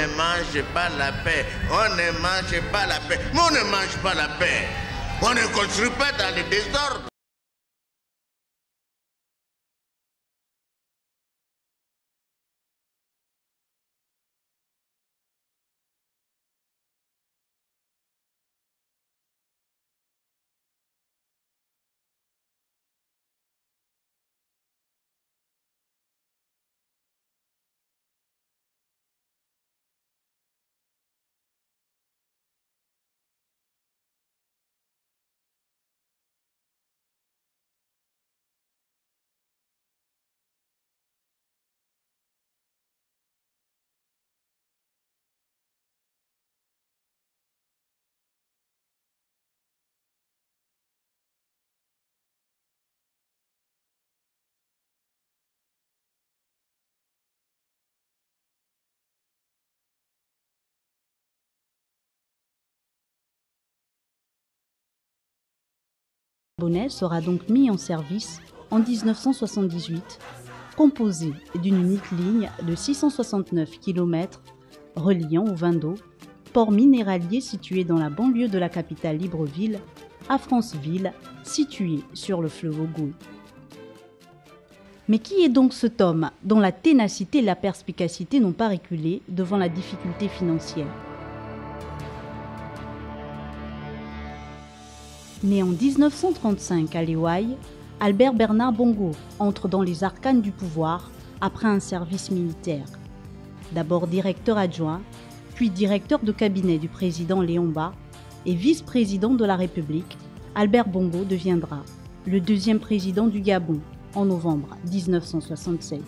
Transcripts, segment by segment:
ne mange pas la paix. On ne mange pas la paix. Mais on ne mange pas la paix. On ne construit pas dans le désordre. Gabonais sera donc mis en service en 1978, composé d'une unique ligne de 669 km reliant au Vindo, port minéralier situé dans la banlieue de la capitale Libreville, à Franceville, située sur le fleuve Ogooué. Mais qui est donc cet homme dont la ténacité et la perspicacité n'ont pas reculé devant la difficulté financière? Né en 1935 à Léouaï, Albert Bernard Bongo entre dans les arcanes du pouvoir après un service militaire. D'abord directeur adjoint, puis directeur de cabinet du président Léon Mba et vice-président de la République, Albert Bongo deviendra le deuxième président du Gabon en novembre 1967.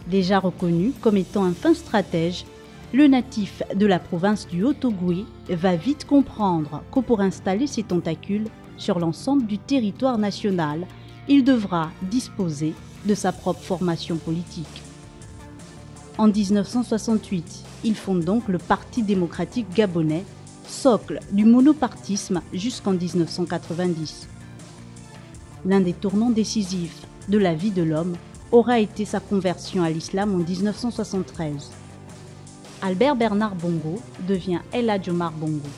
Déjà reconnu comme étant un fin stratège, le natif de la province du Haut-Ogooué va vite comprendre que pour installer ses tentacules sur l'ensemble du territoire national, il devra disposer de sa propre formation politique. En 1968, il fonde donc le Parti démocratique gabonais, socle du monopartisme jusqu'en 1990. L'un des tournants décisifs de la vie de l'homme aura été sa conversion à l'islam en 1973. Albert Bernard Bongo devient El Hadj Omar Bongo.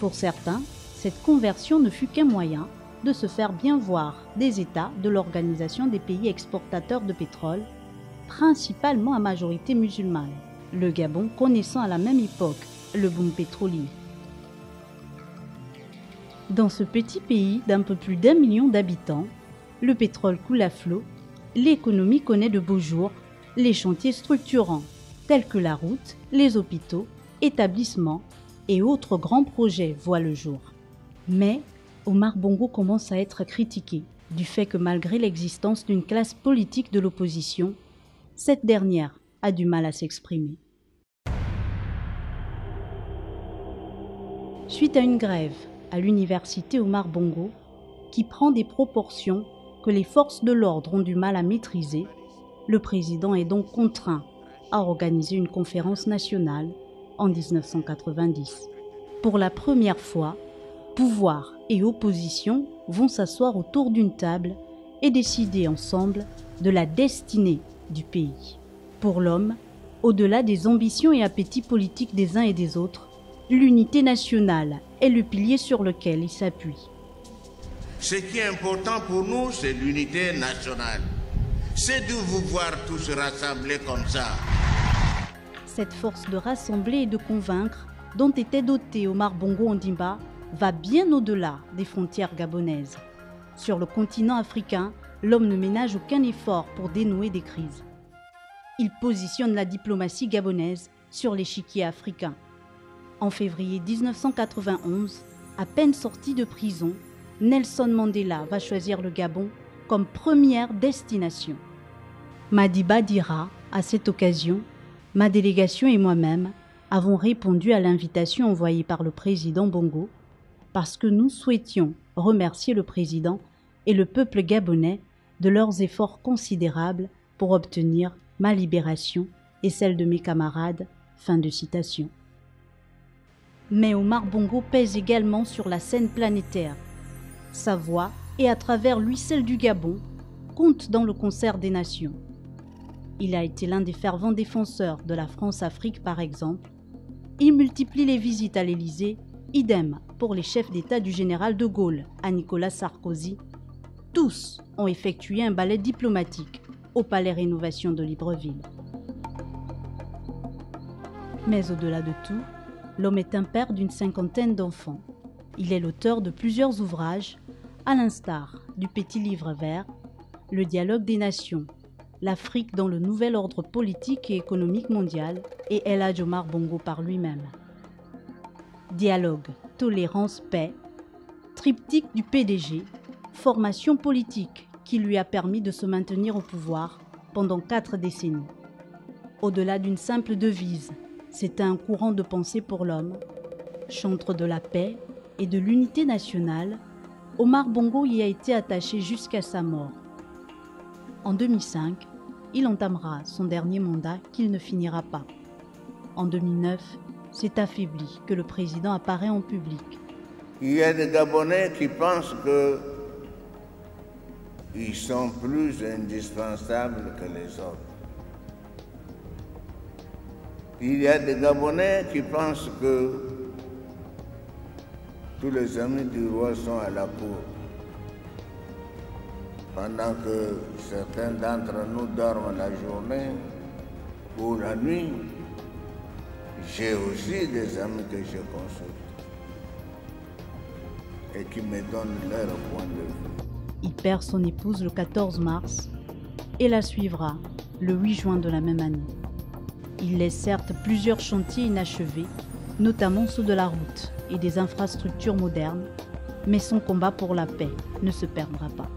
Pour certains, cette conversion ne fut qu'un moyen de se faire bien voir des États de l'Organisation des pays exportateurs de pétrole, principalement à majorité musulmane, le Gabon connaissant à la même époque le boom pétrolier. Dans ce petit pays d'un peu plus d'1 million d'habitants, le pétrole coule à flot, l'économie connaît de beaux jours, les chantiers structurants tels que la route, les hôpitaux, établissements et autres grands projets voient le jour. Mais Omar Bongo commence à être critiqué du fait que malgré l'existence d'une classe politique de l'opposition, cette dernière a du mal à s'exprimer. Suite à une grève à l'université Omar Bongo, qui prend des proportions que les forces de l'ordre ont du mal à maîtriser, le président est donc contraint à organiser une conférence nationale en 1990. Pour la première fois, pouvoir et opposition vont s'asseoir autour d'une table et décider ensemble de la destinée du pays. Pour l'homme, au-delà des ambitions et appétits politiques des uns et des autres, l'unité nationale est le pilier sur lequel il s'appuie. Ce qui est important pour nous, c'est l'unité nationale. C'est de vous voir tous rassemblés comme ça. Cette force de rassembler et de convaincre dont était doté Omar Bongo Ondimba va bien au-delà des frontières gabonaises. Sur le continent africain, l'homme ne ménage aucun effort pour dénouer des crises. Il positionne la diplomatie gabonaise sur l'échiquier africain. En février 1991, à peine sorti de prison, Nelson Mandela va choisir le Gabon comme première destination. Madiba dira, à cette occasion, « Ma délégation et moi-même avons répondu à l'invitation envoyée par le président Bongo parce que nous souhaitions remercier le président et le peuple gabonais de leurs efforts considérables pour obtenir ma libération et celle de mes camarades. » Fin de citation. Mais Omar Bongo pèse également sur la scène planétaire. Sa voix, et à travers lui celle du Gabon, compte dans le concert des nations. Il a été l'un des fervents défenseurs de la France-Afrique par exemple. Il multiplie les visites à l'Élysée, idem pour les chefs d'État du général de Gaulle à Nicolas Sarkozy. Tous ont effectué un ballet diplomatique au Palais Rénovation de Libreville. Mais au-delà de tout, l'homme est un père d'une cinquantaine d'enfants. Il est l'auteur de plusieurs ouvrages, à l'instar du Petit Livre vert, Le dialogue des nations, L'Afrique dans le nouvel ordre politique et économique mondial et El Hadj Omar Bongo par lui-même. Dialogue, tolérance, paix, triptyque du PDG, formation politique qui lui a permis de se maintenir au pouvoir pendant 4 décennies. Au-delà d'une simple devise, c'est un courant de pensée pour l'homme. Chantre de la paix et de l'unité nationale, Omar Bongo y a été attaché jusqu'à sa mort. En 2005, il entamera son dernier mandat qu'il ne finira pas. En 2009, c'est affaibli que le président apparaît en public. Il y a des Gabonais qui pensent qu'ils sont plus indispensables que les autres. Il y a des Gabonais qui pensent que tous les amis du roi sont à la cour, pendant que certains d'entre nous dorment la journée ou la nuit. J'ai aussi des amis que je consulte et qui me donnent leur point de vue. Il perd son épouse le 14 mars et la suivra le 8 juin de la même année. Il laisse certes plusieurs chantiers inachevés, notamment ceux de la route et des infrastructures modernes, mais son combat pour la paix ne se perdra pas.